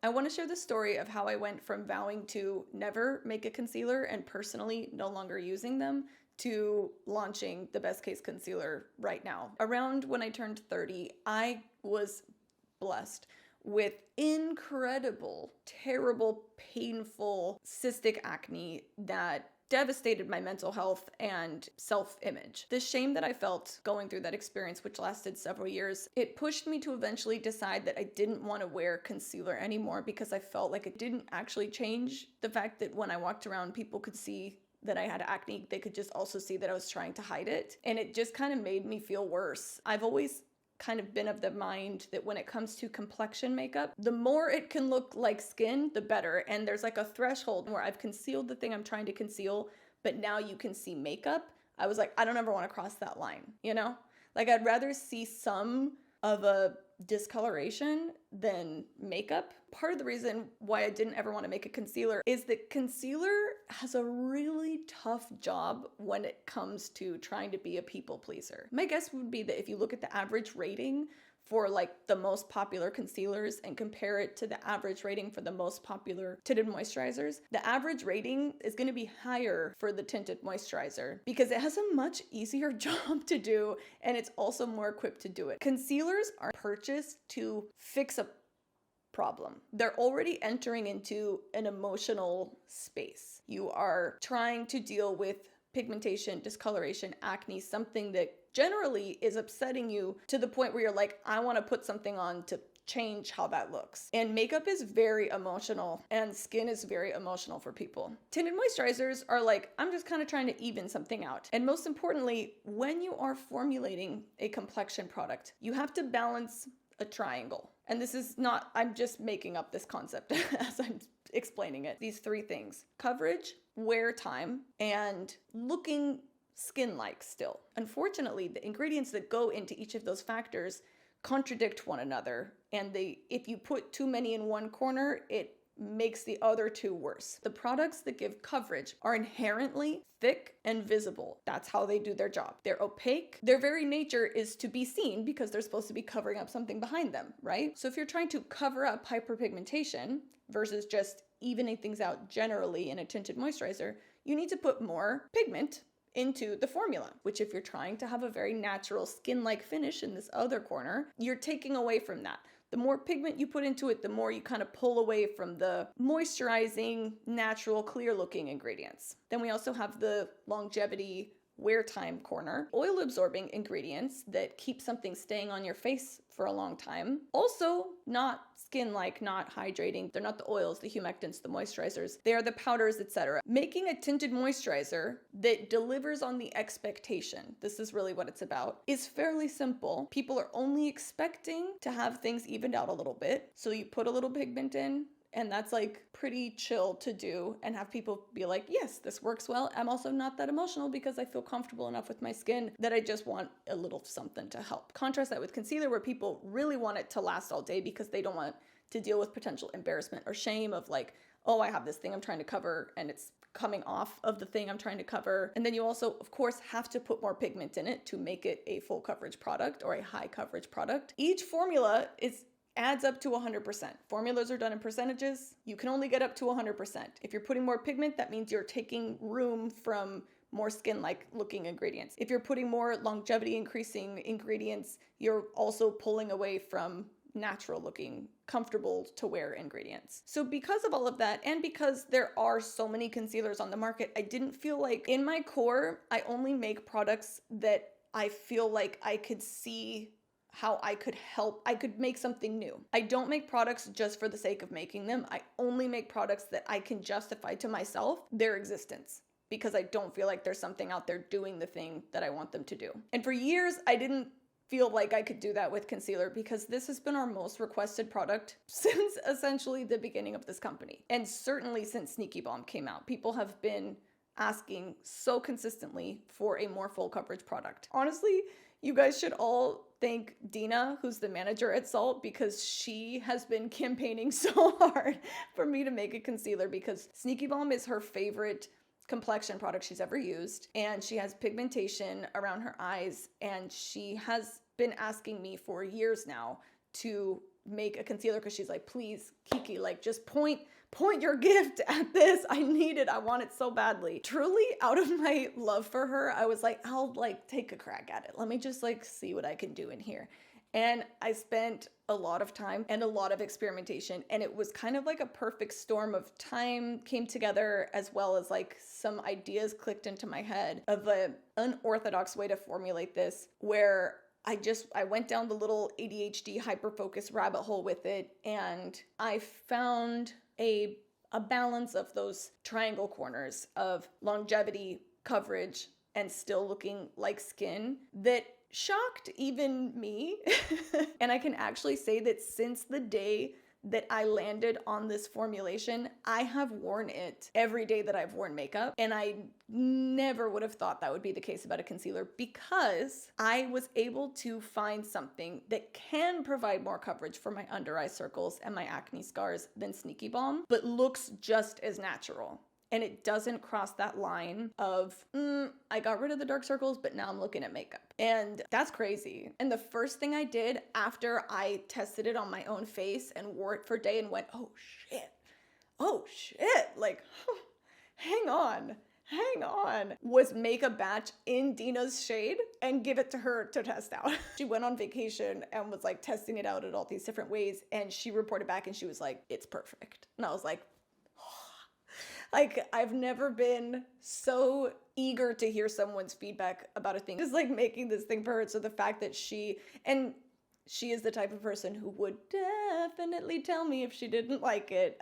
I want to share the story of how I went from vowing to never make a concealer and personally no longer using them to launching the best case concealer right now. Around when I turned 30, I was blessed with incredible, terrible, painful cystic acne that devastated my mental health and self-image. The shame that I felt going through that experience, which lasted several years, it pushed me to eventually decide that I didn't want to wear concealer anymore because I felt like it didn't actually change the fact that when I walked around, people could see that I had acne. They could just also see that I was trying to hide it. And it just kind of made me feel worse. I've always kind of been of the mind that when it comes to complexion makeup, the more it can look like skin, the better. And there's like a threshold where I've concealed the thing I'm trying to conceal, but now you can see makeup. I was like, I don't ever want to cross that line, you know? Like I'd rather see some of a discoloration than makeup. Part of the reason why I didn't ever want to make a concealer is that concealer has a really tough job when it comes to trying to be a people pleaser. My guess would be that if you look at the average rating for like the most popular concealers and compare it to the average rating for the most popular tinted moisturizers, the average rating is going to be higher for the tinted moisturizer because it has a much easier job to do and it's also more equipped to do it. Concealers are purchased to fix a problem. They're already entering into an emotional space. You are trying to deal with pigmentation, discoloration, acne, something that generally is upsetting you to the point where you're like, I want to put something on to change how that looks. And makeup is very emotional and skin is very emotional for people. Tinted moisturizers are like, I'm just kind of trying to even something out. And most importantly, when you are formulating a complexion product, you have to balance a triangle. And this is not, I'm just making up this concept as I'm explaining it. These three things: coverage, wear time, and looking skin-like still. Unfortunately, the ingredients that go into each of those factors contradict one another. And if you put too many in one corner, it makes the other two worse. The products that give coverage are inherently thick and visible. That's how they do their job. They're opaque. Their very nature is to be seen because they're supposed to be covering up something behind them, right? So if you're trying to cover up hyperpigmentation versus just evening things out generally in a tinted moisturizer, you need to put more pigment into the formula, which if you're trying to have a very natural skin-like finish in this other corner, you're taking away from that. The more pigment you put into it, the more you kind of pull away from the moisturizing, natural, clear-looking ingredients. Then we also have the longevity, wear time corner, oil-absorbing ingredients that keep something staying on your face for a long time. Also, not skin-like, not hydrating. They're not the oils, the humectants, the moisturizers. They are the powders, etc. Making a tinted moisturizer that delivers on the expectation, this is really what it's about, is fairly simple. People are only expecting to have things evened out a little bit. So you put a little pigment in, and that's like pretty chill to do and have people be like, yes, this works well. I'm also not that emotional because I feel comfortable enough with my skin that I just want a little something to help. Contrast that with concealer where people really want it to last all day because they don't want to deal with potential embarrassment or shame of like, oh, I have this thing I'm trying to cover and it's coming off of the thing I'm trying to cover. And then you also, of course, have to put more pigment in it to make it a full coverage product or a high coverage product. Each formula adds up to 100%. Formulas are done in percentages. You can only get up to 100%. If you're putting more pigment, that means you're taking room from more skin-like looking ingredients. If you're putting more longevity increasing ingredients, you're also pulling away from natural looking, comfortable to wear ingredients. So because of all of that, and because there are so many concealers on the market, I didn't feel like in my core, I only make products that I feel like I could see how I could help, I could make something new. I don't make products just for the sake of making them. I only make products that I can justify to myself their existence because I don't feel like there's something out there doing the thing that I want them to do. And for years, I didn't feel like I could do that with concealer because this has been our most requested product since essentially the beginning of this company. And certainly since Sneaky Balm came out, people have been asking so consistently for a more full coverage product. Honestly, you guys should all thank Dina, who's the manager at Salt, because she has been campaigning so hard for me to make a concealer because Sneaky Balm is her favorite complexion product she's ever used. And she has pigmentation around her eyes. And she has been asking me for years now to make a concealer because she's like, please, Kiki, like just point your gift at this. I need it. I want it so badly. Truly, out of my love for her, I was like, I'll like take a crack at it. Let me just like see what I can do in here. And I spent a lot of time and a lot of experimentation, and it was kind of like a perfect storm of time came together, as well as like some ideas clicked into my head of an unorthodox way to formulate this, where I went down the little ADHD hyperfocus rabbit hole with it, and I found a balance of those triangle corners of longevity, coverage, and still looking like skin that shocked even me. And I can actually say that since the day that I landed on this formulation, I have worn it every day that I've worn makeup. And I never would have thought that would be the case about a concealer, because I was able to find something that can provide more coverage for my under eye circles and my acne scars than Sneaky Balm, but looks just as natural. And it doesn't cross that line of, I got rid of the dark circles, but now I'm looking at makeup. And that's crazy. And the first thing I did after I tested it on my own face and wore it for a day and went, oh shit, like, hang on, was make a batch in Dina's shade and give it to her to test out. She went on vacation and was like testing it out in all these different ways. And she reported back and she was like, it's perfect. And I was like, like, I've never been so eager to hear someone's feedback about a thing. Just like making this thing for her. So the fact that she is the type of person who would definitely tell me if she didn't like it,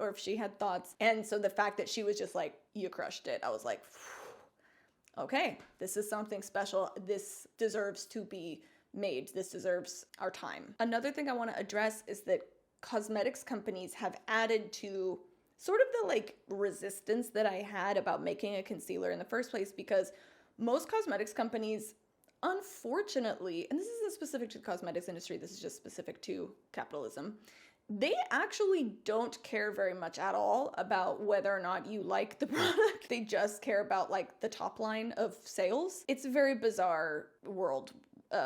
or if she had thoughts. And so the fact that she was just like, you crushed it. I was like, okay, this is something special. This deserves to be made. This deserves our time. Another thing I want to address is that cosmetics companies have added to sort of the like resistance that I had about making a concealer in the first place, because most cosmetics companies, unfortunately, and this isn't specific to the cosmetics industry, this is just specific to capitalism, they actually don't care very much at all about whether or not you like the product. They just care about like the top line of sales. It's a very bizarre world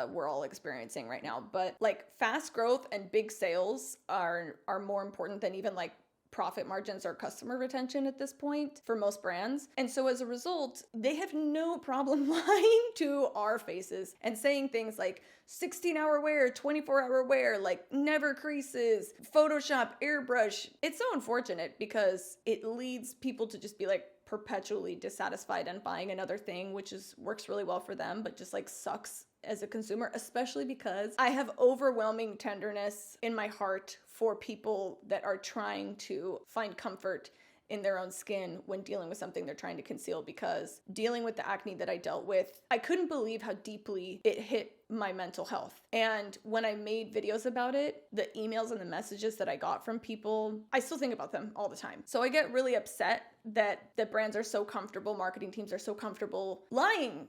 we're all experiencing right now, but like fast growth and big sales are more important than even like profit margins or customer retention at this point for most brands. And so as a result, they have no problem lying to our faces and saying things like 16-hour wear, 24-hour wear, like never creases, Photoshop, airbrush. It's so unfortunate because it leads people to just be like perpetually dissatisfied and buying another thing, which works really well for them, but just like sucks as a consumer, especially because I have overwhelming tenderness in my heart for people that are trying to find comfort in their own skin when dealing with something they're trying to conceal, because dealing with the acne that I dealt with, I couldn't believe how deeply it hit my mental health. And when I made videos about it, the emails and the messages that I got from people, I still think about them all the time. So I get really upset that the brands are so comfortable, marketing teams are so comfortable lying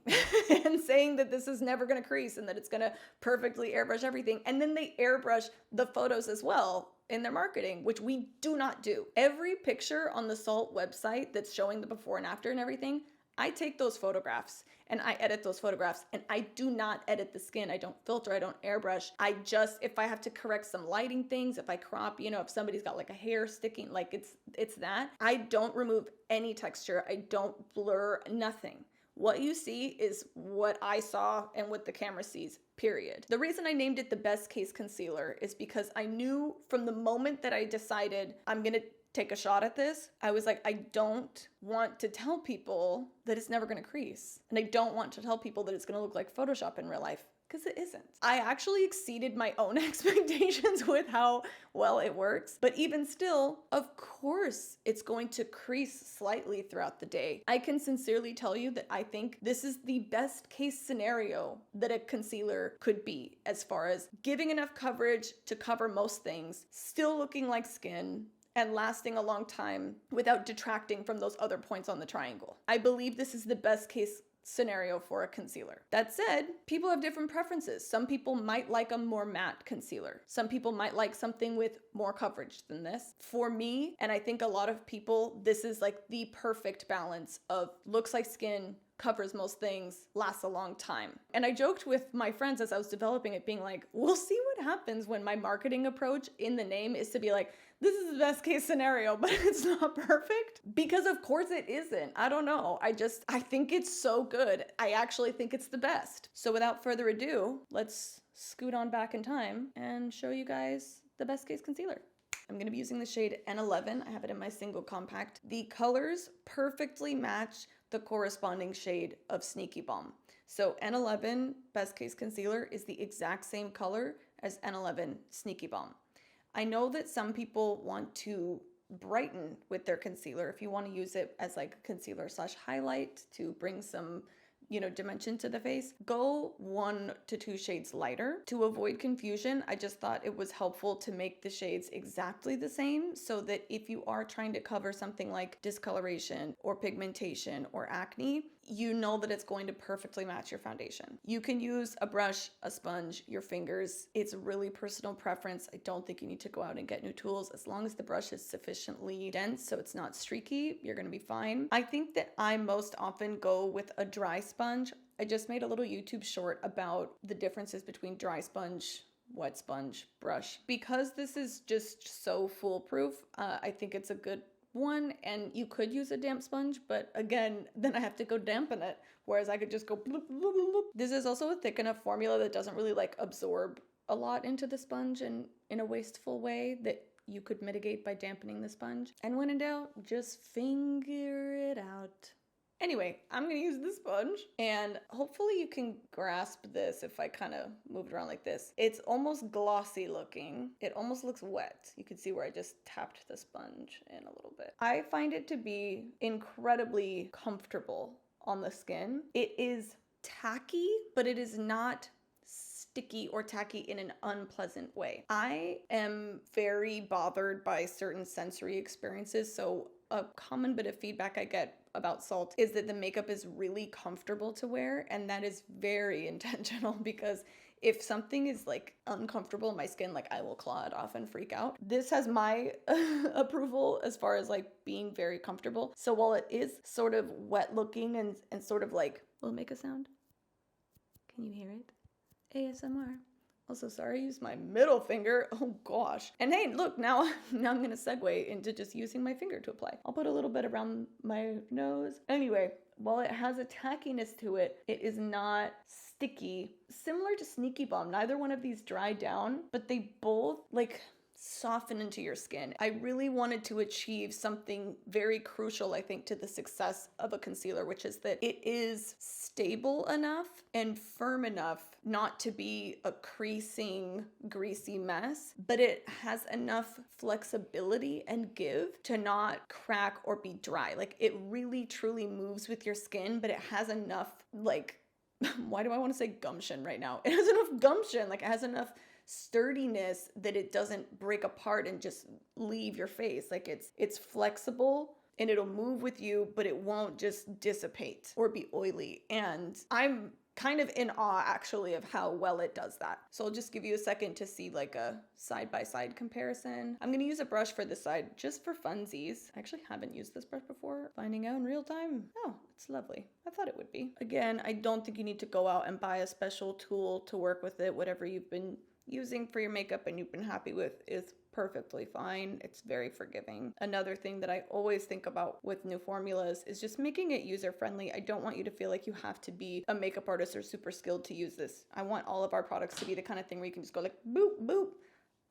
and saying that this is never going to crease and that it's going to perfectly airbrush everything. And then they airbrush the photos as well in their marketing, which we do not do. Every picture on the Salt website that's showing the before and after and everything, I take those photographs and I edit those photographs, and I do not edit the skin. I don't filter, I don't airbrush. I just, if I have to correct some lighting things, if I crop, if somebody's got like a hair sticking, like it's that. I don't remove any texture. I don't blur, nothing. What you see is what I saw and what the camera sees, period. The reason I named it the Best Case Concealer is because I knew from the moment that I decided I'm gonna take a shot at this, I was like, I don't want to tell people that it's never gonna crease. And I don't want to tell people that it's gonna look like Photoshop in real life, because it isn't. I actually exceeded my own expectations with how well it works. But even still, of course, it's going to crease slightly throughout the day. I can sincerely tell you that I think this is the best case scenario that a concealer could be, as far as giving enough coverage to cover most things, still looking like skin, and lasting a long time without detracting from those other points on the triangle. I believe this is the best case scenario for a concealer. That said, people have different preferences. Some people might like a more matte concealer. Some people might like something with more coverage than this. For me, and I think a lot of people, this is like the perfect balance of looks like skin, covers most things, lasts a long time. And I joked with my friends as I was developing it, being like, we'll see what happens when my marketing approach in the name is to be like, this is the best case scenario, but it's not perfect. Because of course it isn't. I don't know. I think it's so good. I actually think it's the best. So without further ado, let's scoot on back in time and show you guys the best case concealer. I'm going to be using the shade N11. I have it in my single compact. The colors perfectly match the corresponding shade of Sneaky Balm. So N11 Best Case Concealer is the exact same color as N11 Sneaky Balm. I know that some people want to brighten with their concealer. If you want to use it as like a concealer slash highlight to bring some dimension to the face, go 1 to 2 shades lighter. To avoid confusion, I just thought it was helpful to make the shades exactly the same so that if you are trying to cover something like discoloration or pigmentation or acne, you know that it's going to perfectly match your foundation. You can use a brush, a sponge, your fingers. It's really personal preference. I don't think you need to go out and get new tools. As long as the brush is sufficiently dense so it's not streaky, you're gonna be fine. I think that I most often go with a dry sponge. I just made a little YouTube short about the differences between dry sponge, wet sponge, brush. Because this is just so foolproof, I think it's a good one, and you could use a damp sponge, but again, then I have to go dampen it, whereas I could just go bloop, bloop, bloop, bloop. This is also a thick enough formula that doesn't really like absorb a lot into the sponge and in a wasteful way that you could mitigate by dampening the sponge. And when in doubt, just finger it out. Anyway, I'm gonna use the sponge, and hopefully you can grasp this if I kind of move it around like this. It's almost glossy looking. It almost looks wet. You can see where I just tapped the sponge in a little bit. I find it to be incredibly comfortable on the skin. It is tacky, but it is not sticky or tacky in an unpleasant way. I am very bothered by certain sensory experiences, so a common bit of feedback I get about Salt is that the makeup is really comfortable to wear, and that is very intentional because if something is like uncomfortable in my skin, like I will claw it off and freak out. This has my approval as far as like being very comfortable. So while it is sort of wet looking and sort of like, will it make a sound? Can you hear it? ASMR. Also, sorry, I used my middle finger. Oh gosh. And hey, look, now I'm gonna segue into just using my finger to apply. I'll put a little bit around my nose. Anyway, while it has a tackiness to it, it is not sticky. Similar to Sneaky Balm, neither one of these dry down, but they both like soften into your skin. I really wanted to achieve something very crucial, I think, to the success of a concealer, which is that it is stable enough and firm enough not to be a creasing, greasy mess, but it has enough flexibility and give to not crack or be dry. Like it really truly moves with your skin, but it has enough like, why do I want to say gumption right now? It has enough gumption, like it has enough sturdiness that it doesn't break apart and just leave your face. Like it's flexible and it'll move with you, but it won't just dissipate or be oily. And I'm kind of in awe actually of how well it does that. So I'll just give you a second to see like a side-by-side comparison. I'm gonna use a brush for this side just for funsies. I actually haven't used this brush before. Finding out in real time. Oh, it's lovely. I thought it would be. Again, I don't think you need to go out and buy a special tool to work with it. Whatever you've been using for your makeup and you've been happy with is perfectly fine. It's very forgiving. Another thing that I always think about with new formulas is just making it user-friendly. I don't want you to feel like you have to be a makeup artist or super skilled to use this. I want all of our products to be the kind of thing where you can just go like, boop, boop.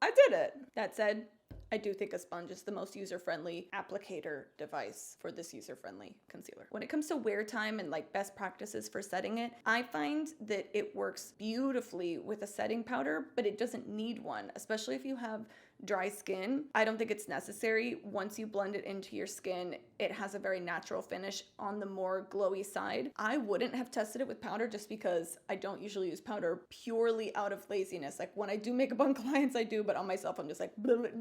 I did it. That said, I do think a sponge is the most user-friendly applicator device for this user-friendly concealer. When it comes to wear time and like best practices for setting it, I find that it works beautifully with a setting powder, but it doesn't need one, especially if you have dry skin. I don't think it's necessary. Once you blend it into your skin, it has a very natural finish on the more glowy side. I wouldn't have tested it with powder just because I don't usually use powder purely out of laziness. Like when I do makeup on clients, I do, but on myself, I'm just like,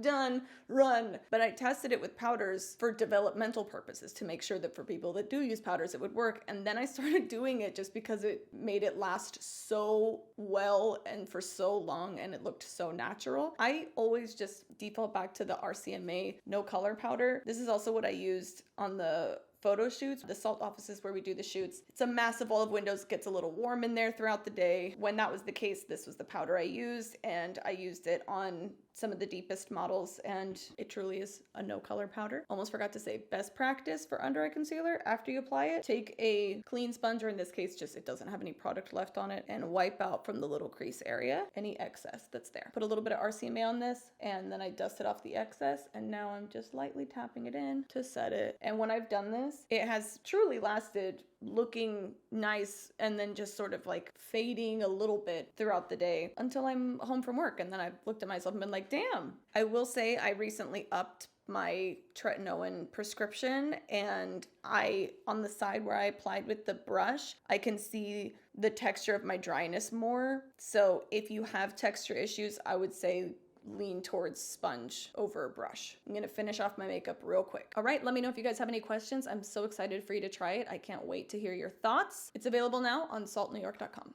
done, run. But I tested it with powders for developmental purposes to make sure that for people that do use powders, it would work. And then I started doing it just because it made it last so well and for so long and it looked so natural. I always just default back to the RCMA no color powder. This is also what I used on the photo shoots. The Salt office is where we do the shoots. It's a massive wall of windows, gets a little warm in there throughout the day. When that was the case, this was the powder I used, and I used it on some of the deepest models, and it truly is a no color powder. Almost forgot to say, best practice for under eye concealer, after you apply it, take a clean sponge, or in this case, just it doesn't have any product left on it, and wipe out from the little crease area any excess that's there. Put a little bit of RCMA on this, and then I dusted off the excess, and now I'm just lightly tapping it in to set it. And when I've done this, it has truly lasted looking nice and then just sort of like fading a little bit throughout the day until I'm home from work. And then I've looked at myself and been like, damn. I will say I recently upped my tretinoin prescription, and on the side where I applied with the brush, I can see the texture of my dryness more. So if you have texture issues, I would say lean towards sponge over brush. I'm gonna finish off my makeup real quick. All right, let me know if you guys have any questions. I'm so excited for you to try it. I can't wait to hear your thoughts. It's available now on saltnewyork.com.